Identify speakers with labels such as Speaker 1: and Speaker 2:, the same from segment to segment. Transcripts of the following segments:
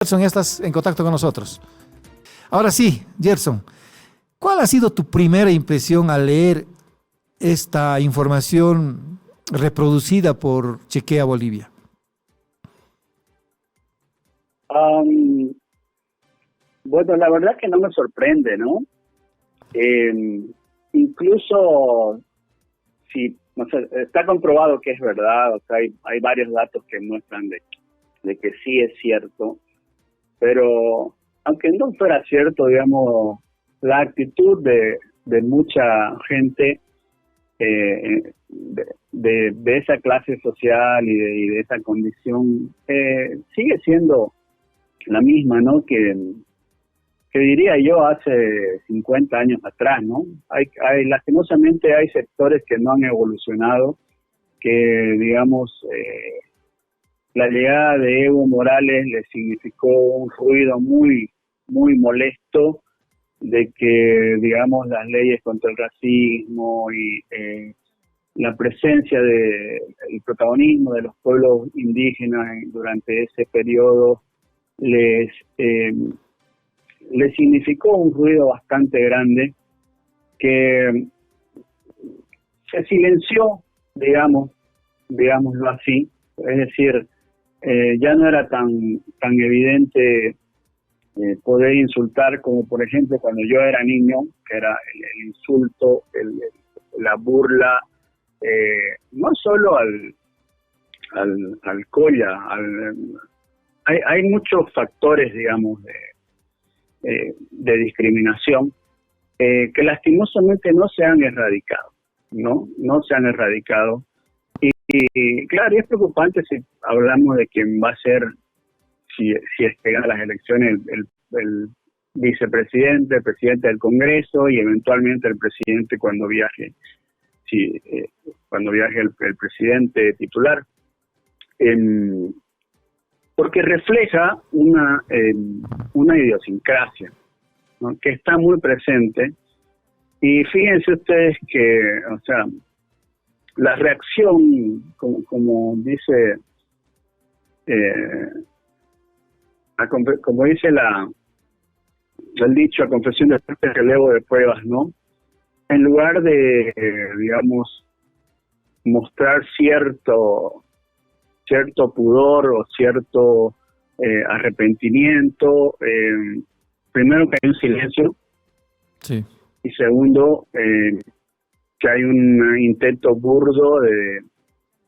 Speaker 1: Gerson, ya estás en contacto con nosotros. Ahora sí, Gerson, ¿cuál ha sido tu primera impresión al leer esta información reproducida por Chequea Bolivia?
Speaker 2: Um, bueno, la verdad que no me sorprende, ¿no? Incluso si, no sé, está comprobado que es verdad, o sea, hay varios datos que muestran de que sí es cierto, pero aunque no fuera cierto, digamos, la actitud de mucha gente de esa clase social y de esa condición sigue siendo la misma, ¿no? Que diría yo hace 50 años atrás, ¿no? Lastimosamente hay sectores que no han evolucionado, que digamos la llegada de Evo Morales le significó un ruido muy molesto de que, digamos, las leyes contra el racismo y la presencia el protagonismo de los pueblos indígenas durante ese periodo les significó un ruido bastante grande que se silenció, digámoslo así, es decir, ya no era tan evidente poder insultar como por ejemplo cuando yo era niño, que era el insulto, la burla, no solo al colla, hay muchos factores, digamos, de discriminación que lastimosamente no se han erradicado, no se han erradicado. Y claro, es preocupante si hablamos de quién va a ser, si es que gana las elecciones, el vicepresidente, el presidente del Congreso y eventualmente el presidente cuando viaje, cuando viaje el presidente titular, porque refleja una idiosincrasia, ¿no? Que está muy presente. Y fíjense ustedes que, o sea, la reacción, como dice, como dice el dicho, a confesión de parte, relevo de pruebas, ¿no? En lugar de, digamos, mostrar cierto pudor o cierto arrepentimiento, primero que hay un silencio,
Speaker 1: Sí.
Speaker 2: y segundo, que hay un intento burdo de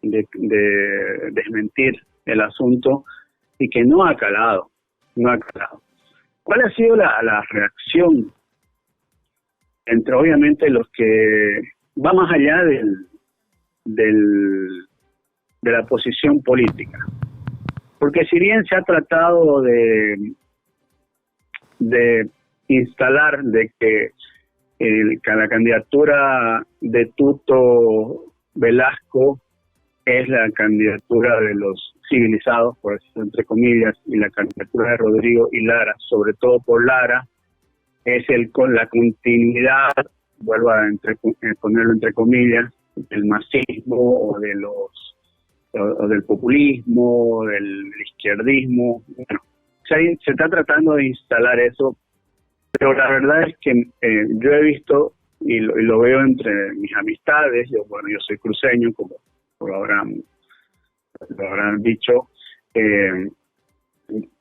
Speaker 2: desmentir el asunto y que no ha calado. ¿Cuál ha sido la reacción entre obviamente los que va más allá de la posición política? Porque si bien se ha tratado de instalar de que la candidatura de Tuto Velasco es la candidatura de los civilizados, por decirlo entre comillas, y la candidatura de Rodrigo y Lara, sobre todo por Lara, es con la continuidad, vuelvo a ponerlo entre comillas, del marxismo o del populismo, o del izquierdismo. Bueno, se está tratando de instalar eso, pero la verdad es que yo he visto y lo veo entre mis amistades. Yo soy cruceño, como lo habrán dicho,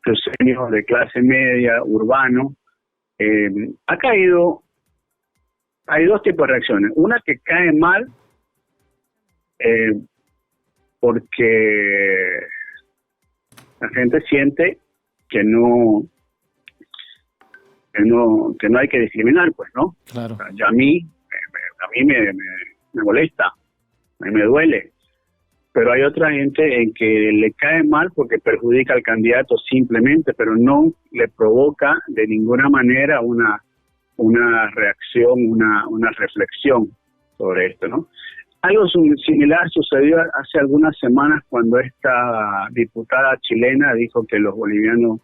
Speaker 2: cruceño de clase media, urbano. Hay dos tipos de reacciones. Una que cae mal porque la gente siente que no hay que discriminar, pues, ¿no?
Speaker 1: Claro.
Speaker 2: O sea, a mí me molesta, a mí me duele, pero hay otra gente en que le cae mal porque perjudica al candidato simplemente, pero no le provoca de ninguna manera una reacción, una reflexión sobre esto, ¿no? Algo similar sucedió hace algunas semanas cuando esta diputada chilena dijo que los bolivianos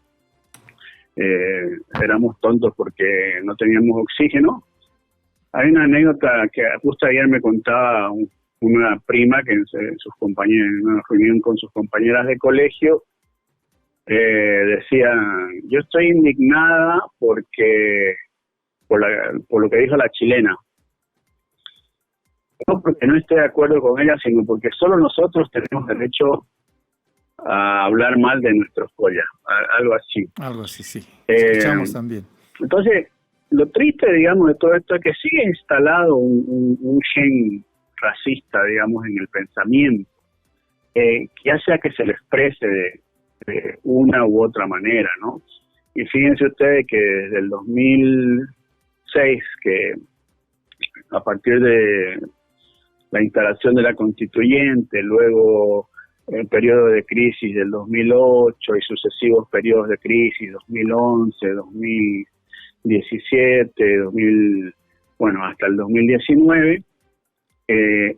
Speaker 2: éramos tontos porque no teníamos oxígeno. Hay una anécdota que justo ayer me contaba una prima que en una reunión con sus compañeras de colegio decía, yo estoy indignada por lo que dijo la chilena. No porque no esté de acuerdo con ella, sino porque solo nosotros tenemos derecho a hablar mal de nuestros collas, algo así.
Speaker 1: Algo así, sí. Escuchamos también.
Speaker 2: Entonces, lo triste, digamos, de todo esto es que sigue instalado un gen racista, digamos, en el pensamiento, ya sea que se le exprese de una u otra manera, ¿no? Y fíjense ustedes que desde el 2006, que a partir de la instalación de la constituyente, luego el periodo de crisis del 2008 y sucesivos periodos de crisis, 2011, 2017, hasta el 2019,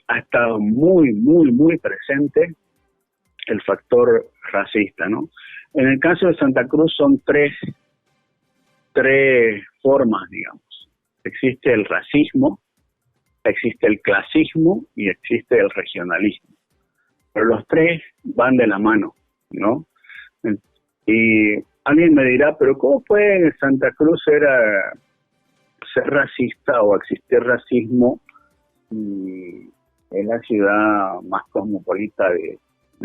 Speaker 2: ha estado muy, muy, muy presente el factor racista, ¿no? En el caso de Santa Cruz son tres formas, digamos. Existe el racismo, existe el clasismo y existe el regionalismo. Pero los tres van de la mano, ¿no? Y alguien me dirá, pero ¿cómo puede Santa Cruz ser racista o existir racismo en la ciudad más cosmopolita de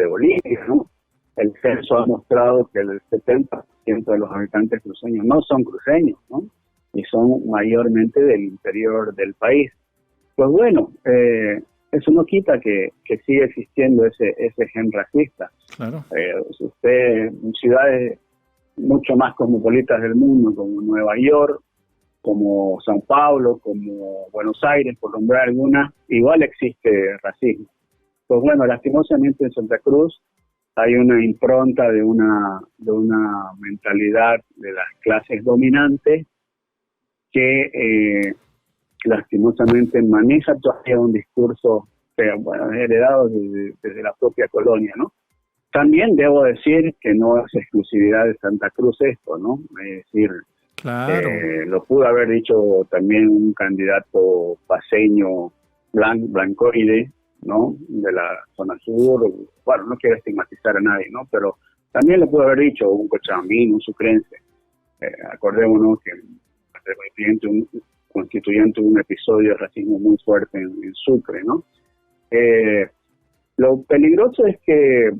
Speaker 2: Bolivia, ¿no? El censo ha mostrado que el 70% de los habitantes cruceños no son cruceños, ¿no? Y son mayormente del interior del país. Pues bueno, eso no quita que siga existiendo ese gen racista.
Speaker 1: Claro.
Speaker 2: Usted en ciudades mucho más cosmopolitas del mundo, como Nueva York, como São Paulo, como Buenos Aires, por nombrar algunas, igual existe racismo. Pues bueno, lastimosamente en Santa Cruz hay una impronta de una mentalidad de las clases dominantes que lastimosamente maneja todavía un discurso heredado desde la propia colonia, ¿no? También debo decir que no es exclusividad de Santa Cruz esto, ¿no? Es decir,
Speaker 1: claro.
Speaker 2: Lo pudo haber dicho también un candidato paceño blancoide, ¿no? De la zona sur. Bueno, no quiero estigmatizar a nadie, ¿no? Pero también lo pudo haber dicho un cochabambino, un sucrense. Acordémonos que el constituyente un episodio de racismo muy fuerte en Sucre, ¿no? Lo peligroso es que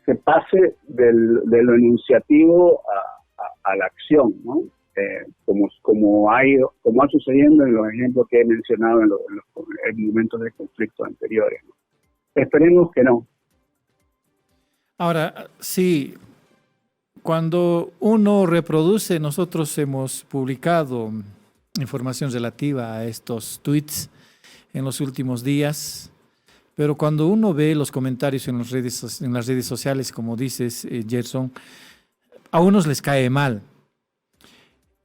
Speaker 2: se pase de lo enunciativo a la acción, ¿no? Como ha sucediendo en los ejemplos que he mencionado en los momentos de conflicto anteriores, ¿no? Esperemos que no.
Speaker 1: Ahora, sí, cuando uno reproduce, nosotros hemos publicado información relativa a estos tweets en los últimos días, pero cuando uno ve los comentarios en las redes sociales, como dices, Gerson, a unos les cae mal,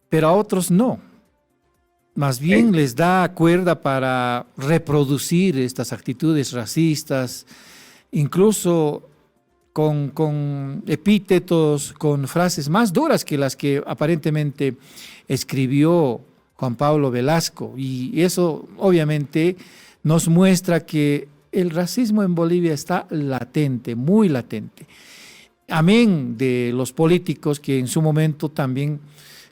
Speaker 1: pero a otros no. Más bien les da cuerda para reproducir estas actitudes racistas, incluso con epítetos, con frases más duras que las que aparentemente escribió Juan Pablo Velasco. Y eso obviamente nos muestra que el racismo en Bolivia está latente, muy latente. Amén de los políticos que en su momento también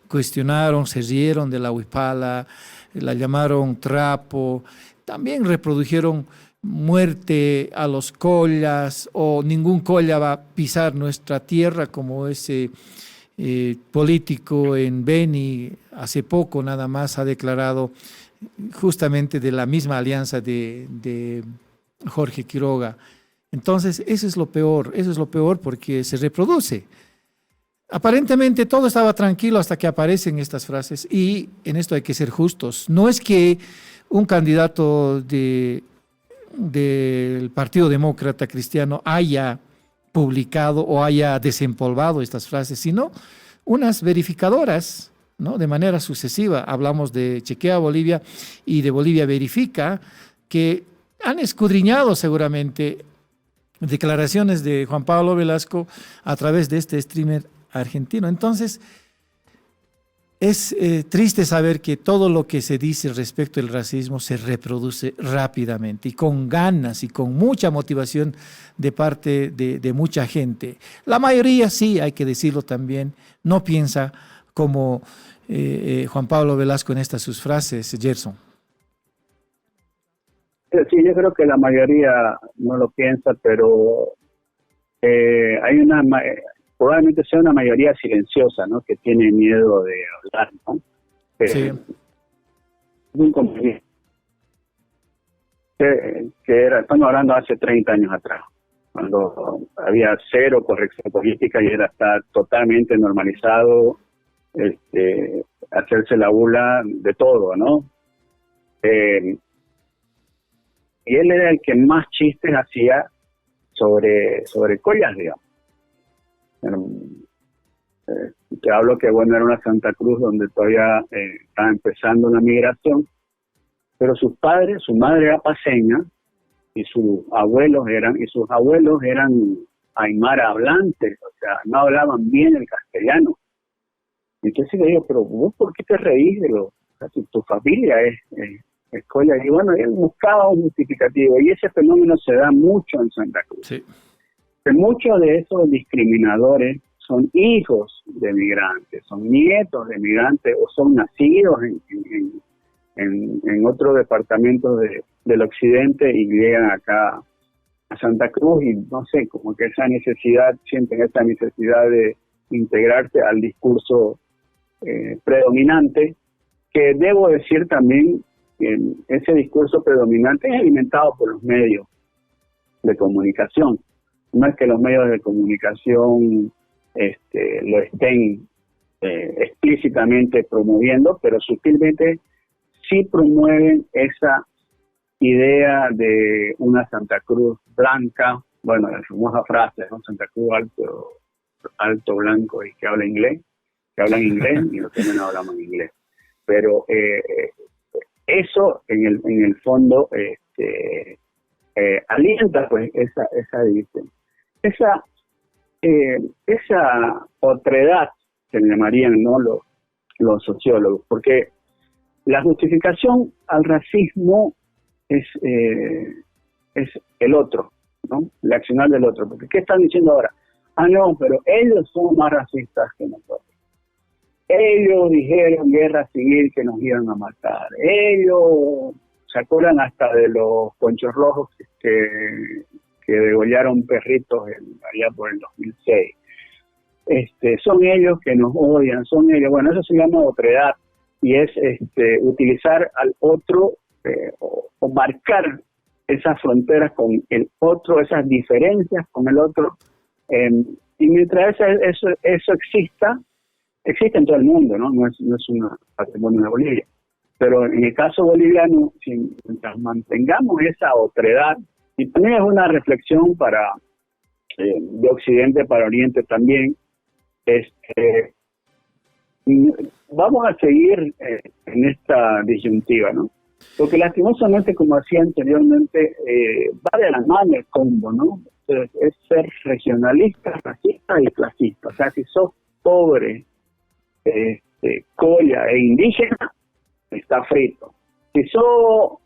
Speaker 1: cuestionaron, se rieron de la huipala, la llamaron trapo, también reprodujeron muerte a los collas o ningún colla va a pisar nuestra tierra, como ese político en Beni hace poco nada más ha declarado, justamente de la misma alianza de Jorge Quiroga. Entonces eso es lo peor porque se reproduce. Aparentemente todo estaba tranquilo hasta que aparecen estas frases, y en esto hay que ser justos. No es que un candidato del Partido Demócrata Cristiano haya publicado o haya desempolvado estas frases, sino unas verificadoras, ¿no? De manera sucesiva. Hablamos de Chequea Bolivia y de Bolivia Verifica, que han escudriñado seguramente declaraciones de Juan Pablo Velasco a través de este streamer argentino. Entonces, Es triste saber que todo lo que se dice respecto al racismo se reproduce rápidamente y con ganas y con mucha motivación de parte de mucha gente. La mayoría, sí, hay que decirlo también, no piensa como Juan Pablo Velasco en estas sus frases, Gerson.
Speaker 2: Sí, yo creo que la mayoría no lo piensa, pero hay probablemente sea una mayoría silenciosa, ¿no? Que tiene miedo de hablar, ¿no?
Speaker 1: Sí.
Speaker 2: Un compañero que estamos hablando hace 30 años atrás, cuando había cero corrección política y está totalmente normalizado hacerse la burla de todo, ¿no? Y él era el que más chistes hacía sobre collas, digamos. Te hablo que, bueno, era una Santa Cruz donde todavía estaba empezando una migración, pero sus padres, su madre era paceña y sus abuelos eran aymara hablantes, o sea, no hablaban bien el castellano. Entonces le digo, pero vos, ¿por qué te reís de o sea, tu familia es colla? Y bueno, él buscaba un justificativo, y ese fenómeno se da mucho en Santa Cruz.
Speaker 1: Sí.
Speaker 2: Que muchos de esos discriminadores son hijos de migrantes, son nietos de migrantes o son nacidos en otros departamentos del occidente y llegan acá a Santa Cruz y no sé, como que sienten esa necesidad de integrarse al discurso predominante, que debo decir también que ese discurso predominante es alimentado por los medios de comunicación. No es que los medios de comunicación lo estén explícitamente promoviendo, pero sutilmente sí promueven esa idea de una Santa Cruz blanca, bueno, la famosa frase, ¿no? Santa Cruz alto, blanco y que hablan inglés y los que no hablamos inglés. Pero eso en el fondo alienta pues esa división. Esa otredad que le llamarían, ¿no? los sociólogos, porque la justificación al racismo es el otro, ¿no? La accionar del otro, porque ¿qué están diciendo ahora? No, pero ellos son más racistas que nosotros. Ellos dijeron guerra civil que nos iban a matar. Ellos se acuerdan hasta de los ponchos rojos que degollaron perritos allá por el 2006. Son ellos que nos odian, son ellos. Bueno, eso se llama otredad y es utilizar al otro o marcar esas fronteras con el otro, esas diferencias con el otro. Y mientras eso existe en todo el mundo, ¿no? No es un patrimonio de Bolivia. Pero en el caso boliviano, mientras mantengamos esa otredad, y también es una reflexión de Occidente para Oriente también, vamos a seguir en esta disyuntiva, ¿no? Porque lastimosamente, como decía anteriormente, va de la mano el combo, ¿no? Es ser regionalista, racista y clasista. O sea, si sos pobre, colla e indígena, está frito. Si sos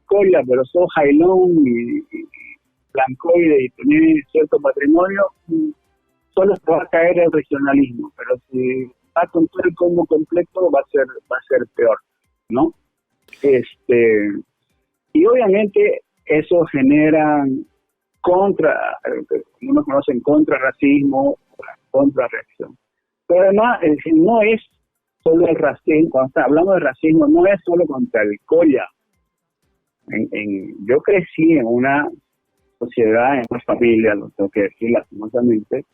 Speaker 2: colla, pero sos jailón y blancoide y tenés cierto patrimonio, solo te va a caer el regionalismo, pero si va con todo el combo completo va a ser peor, ¿no? Y obviamente eso genera uno conoce contrarracismo, contrarreacción. Pero además, no es solo el racismo, cuando hablamos de racismo, no es solo contra el colla. Yo crecí en una sociedad, en una familia, lo tengo que decir lastimosamente,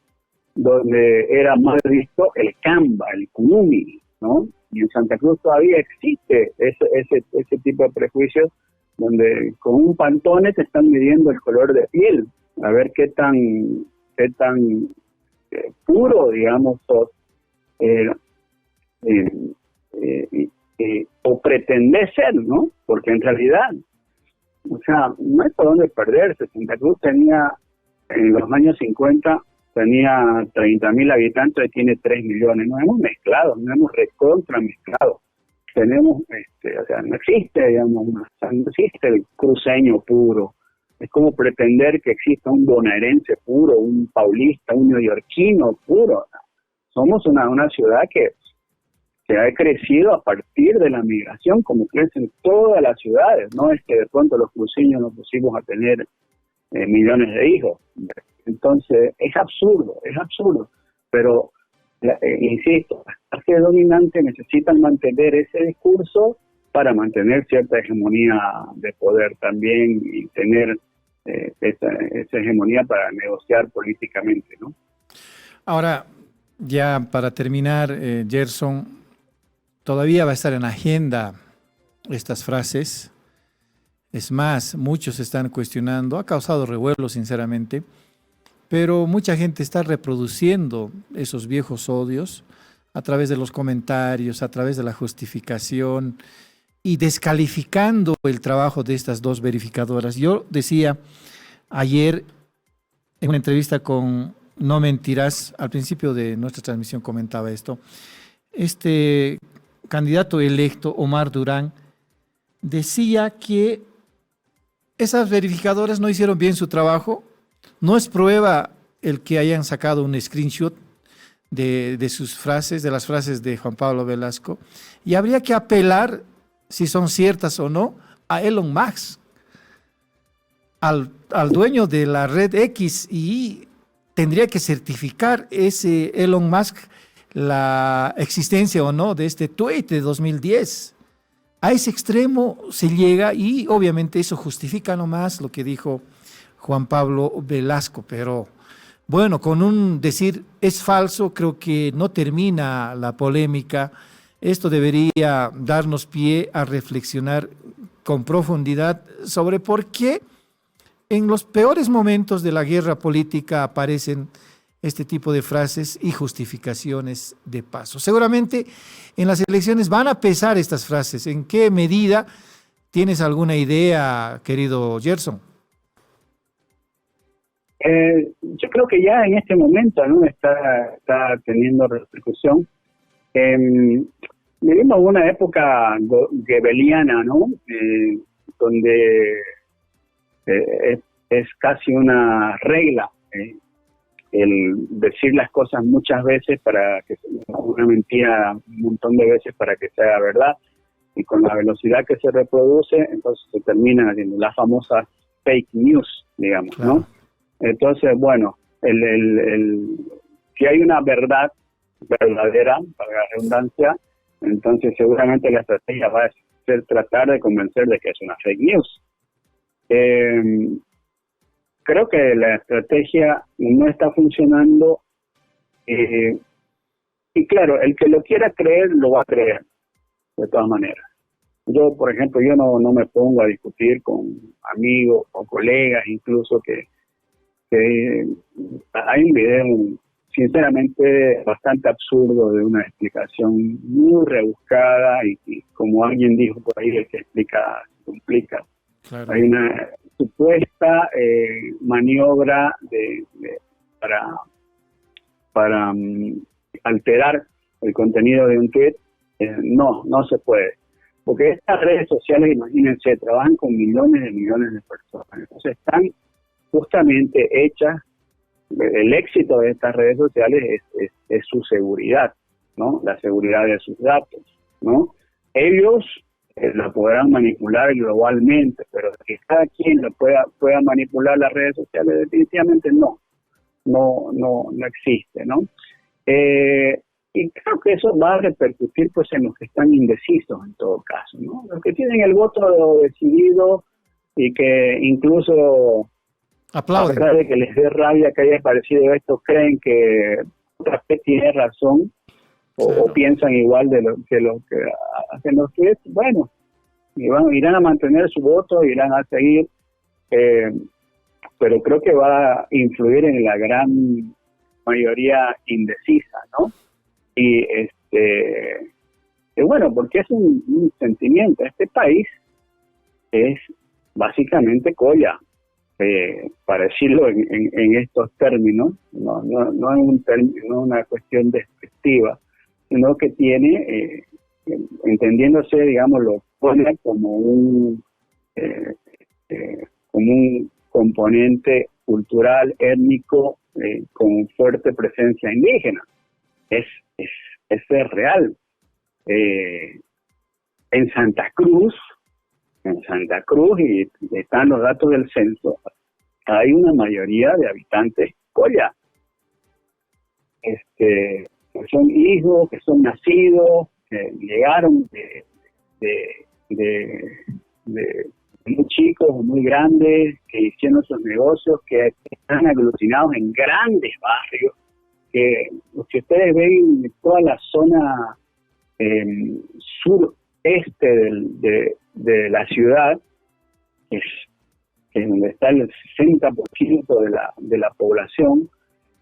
Speaker 2: donde era más visto el camba, el cunumi, ¿no? Y en Santa Cruz todavía existe ese tipo de prejuicios donde con un pantone te están midiendo el color de piel, a ver qué tan puro, digamos, sos, o pretendés ser, ¿no? Porque en realidad, o sea, no hay por dónde perderse. Santa Cruz tenía en los años 50 tenía 30.000 habitantes y tiene 3 millones. Nos hemos mezclado, nos hemos recontra mezclado. Tenemos, o sea, no existe, digamos, no existe el cruceño puro. Es como pretender que exista un bonaerense puro, un paulista, un neoyorquino puro. Somos una ciudad que ha crecido a partir de la migración, como crecen todas las ciudades. No es que de pronto los cruceños nos pusimos a tener millones de hijos. Entonces, es absurdo, pero insisto, las clases dominantes necesitan mantener ese discurso para mantener cierta hegemonía de poder también y tener esa hegemonía para negociar políticamente, ¿no?
Speaker 1: Ahora, ya para terminar, Gerson, todavía va a estar en agenda estas frases. Es más, muchos están cuestionando, ha causado revuelo sinceramente, pero mucha gente está reproduciendo esos viejos odios a través de los comentarios, a través de la justificación y descalificando el trabajo de estas dos verificadoras. Yo decía ayer en una entrevista con No Mentirás, al principio de nuestra transmisión comentaba esto, este candidato electo, Omar Durán, decía que esas verificadoras no hicieron bien su trabajo. No es prueba el que hayan sacado un screenshot de sus frases, de las frases de Juan Pablo Velasco, y habría que apelar, si son ciertas o no, a Elon Musk, al dueño de la red X, y tendría que certificar ese Elon Musk la existencia o no de este tweet de 2010. A ese extremo se llega y obviamente eso justifica nomás lo que dijo Juan Pablo Velasco, pero bueno, con un decir es falso, creo que no termina la polémica. Esto debería darnos pie a reflexionar con profundidad sobre por qué en los peores momentos de la guerra política aparecen este tipo de frases y justificaciones de paso. Seguramente en las elecciones van a pesar estas frases. ¿En qué medida tienes alguna idea, querido Gerson?
Speaker 2: Yo creo que ya en este momento, ¿no?, está teniendo repercusión. Vivimos una época goebbeliana, ¿no?, donde es casi una regla el decir las cosas muchas veces para que una mentira un montón de veces para que sea verdad, y con la velocidad que se reproduce, entonces se termina haciendo la famosa fake news, digamos, claro, ¿no? Entonces, bueno, si hay una verdad verdadera, para la redundancia, entonces seguramente la estrategia va a ser tratar de convencer de que es una fake news. Creo que la estrategia no está funcionando, y claro, el que lo quiera creer, lo va a creer, de todas maneras. Yo, por ejemplo, yo no me pongo a discutir con amigos o colegas, incluso que hay un video, sinceramente, bastante absurdo, de una explicación muy rebuscada, y como alguien dijo por ahí, el que explica se complica. Claro. Hay una supuesta maniobra para alterar el contenido de un tweet. No se puede, porque estas redes sociales, imagínense, trabajan con millones de personas, entonces están justamente hechas. El éxito de estas redes sociales es su seguridad, ¿no? La seguridad de sus datos, ¿no? Ellos la podrán manipular globalmente, pero que cada quien lo pueda manipular las redes sociales, definitivamente no existe, ¿no? Y creo que eso va a repercutir pues en los que están indecisos en todo caso, ¿no? Los que tienen el voto decidido y que incluso aplauden, a pesar de que les dé rabia que haya aparecido esto, creen que otra vez tiene razón, o piensan igual de lo que hacen los tweets, bueno, irán a mantener su voto, irán a seguir, pero creo que va a influir en la gran mayoría indecisa, ¿no? Y bueno, porque es un sentimiento. Este país es básicamente colla. para decirlo en estos términos, no es no una cuestión despectiva, sino que tiene, entendiéndose, digamos, lo pone como un componente cultural, étnico, con fuerte presencia indígena. Eso es real. En Santa Cruz, y están los datos del censo, hay una mayoría de habitantes colla, que son hijos, que son nacidos, que llegaron de muy chicos o muy grandes, que hicieron sus negocios, que están aglutinados en grandes barrios, que ustedes ven toda la zona sureste de la ciudad, que es donde está el 60% de la población,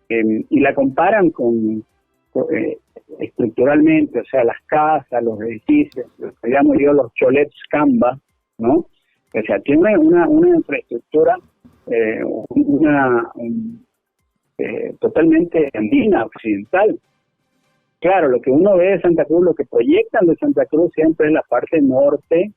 Speaker 2: y la comparan con estructuralmente, o sea, las casas, los edificios, lo que llamo yo los cholets Canva, ¿no? O sea, tiene una infraestructura totalmente andina, occidental. Claro, lo que uno ve de Santa Cruz, lo que proyectan de Santa Cruz siempre es la parte norte,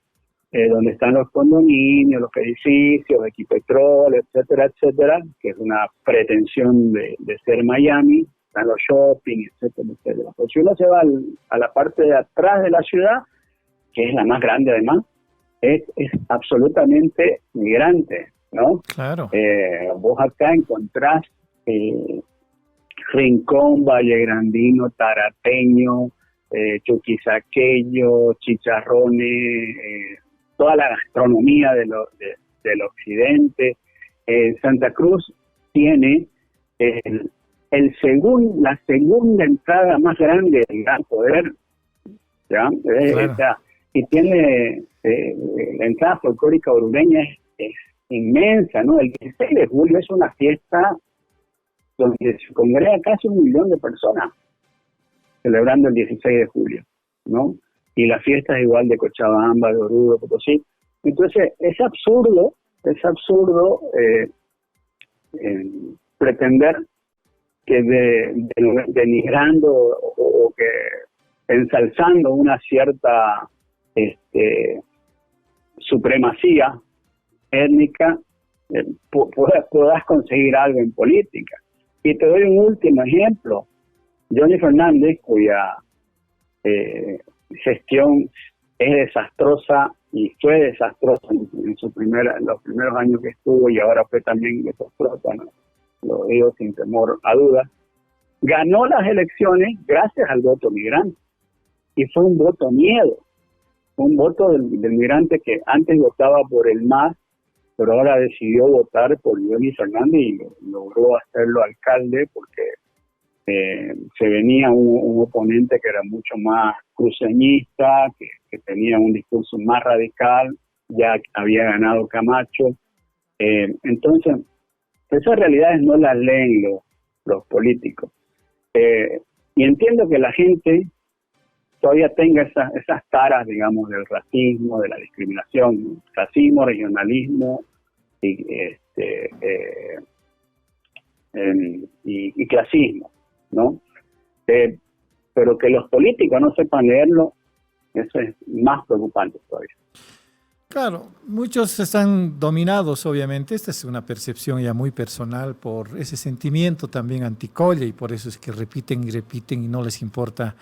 Speaker 2: donde están los condominios, los edificios, Equipetrol, etcétera, etcétera, que es una pretensión de ser Miami, están los shopping, etcétera, etcétera. Pero si uno se va a la parte de atrás de la ciudad, que es la más grande además, es absolutamente migrante, ¿no?
Speaker 1: Claro.
Speaker 2: Vos acá encontrás Rincón, Vallegrandino, Tarateño, Chuquisaqueño, chicharrones, toda la gastronomía del occidente. Santa Cruz tiene la segunda entrada más grande del Gran Poder, ¿ya?
Speaker 1: Claro.
Speaker 2: Y tiene la entrada folclórica orureña es inmensa, ¿no? El 16 de julio es una fiesta donde se congrega casi 1 millón de personas celebrando el 16 de julio, ¿no? Y la fiesta es igual de Cochabamba, de Oruro, Potosí. Entonces, es absurdo pretender que denigrando o que ensalzando una cierta supremacía étnica puedas conseguir algo en política. Y te doy un último ejemplo. Johnny Fernández, cuya gestión es desastrosa y fue desastrosa en los primeros años que estuvo, y ahora fue también desastrosa, ¿no? Lo digo sin temor a dudas, ganó las elecciones gracias al voto migrante, y fue un voto miedo, un voto del migrante que antes votaba por el MAS, pero ahora decidió votar por Johnny Fernández y logró hacerlo alcalde porque se venía un oponente que era mucho más cruceñista, que tenía un discurso más radical, ya había ganado Camacho. Entonces, esas realidades no las leen los políticos. Y entiendo que la gente todavía tenga esas taras, digamos, del racismo, de la discriminación, racismo, regionalismo y clasismo, ¿no? Pero que los políticos no sepan leerlo, eso es más preocupante todavía.
Speaker 1: Claro, muchos están dominados, obviamente. Esta es una percepción ya muy personal por ese sentimiento también anticolla, y por eso es que repiten y repiten y no les importa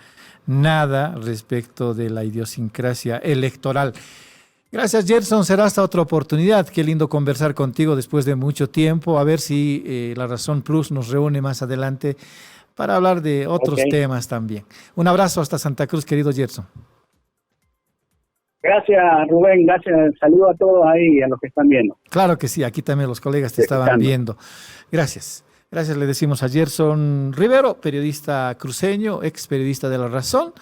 Speaker 1: nada respecto de la idiosincrasia electoral. Gracias, Gerson. Será hasta otra oportunidad. Qué lindo conversar contigo después de mucho tiempo. A ver si La Razón Plus nos reúne más adelante para hablar de otros temas también. Un abrazo hasta Santa Cruz, querido Gerson.
Speaker 2: Gracias, Rubén. Gracias. Saludo a todos ahí, a los que están viendo.
Speaker 1: Claro que sí. Aquí también los colegas te estaban viendo. Gracias. Gracias le decimos a Gerson Rivero, periodista cruceño, ex periodista de La Razón.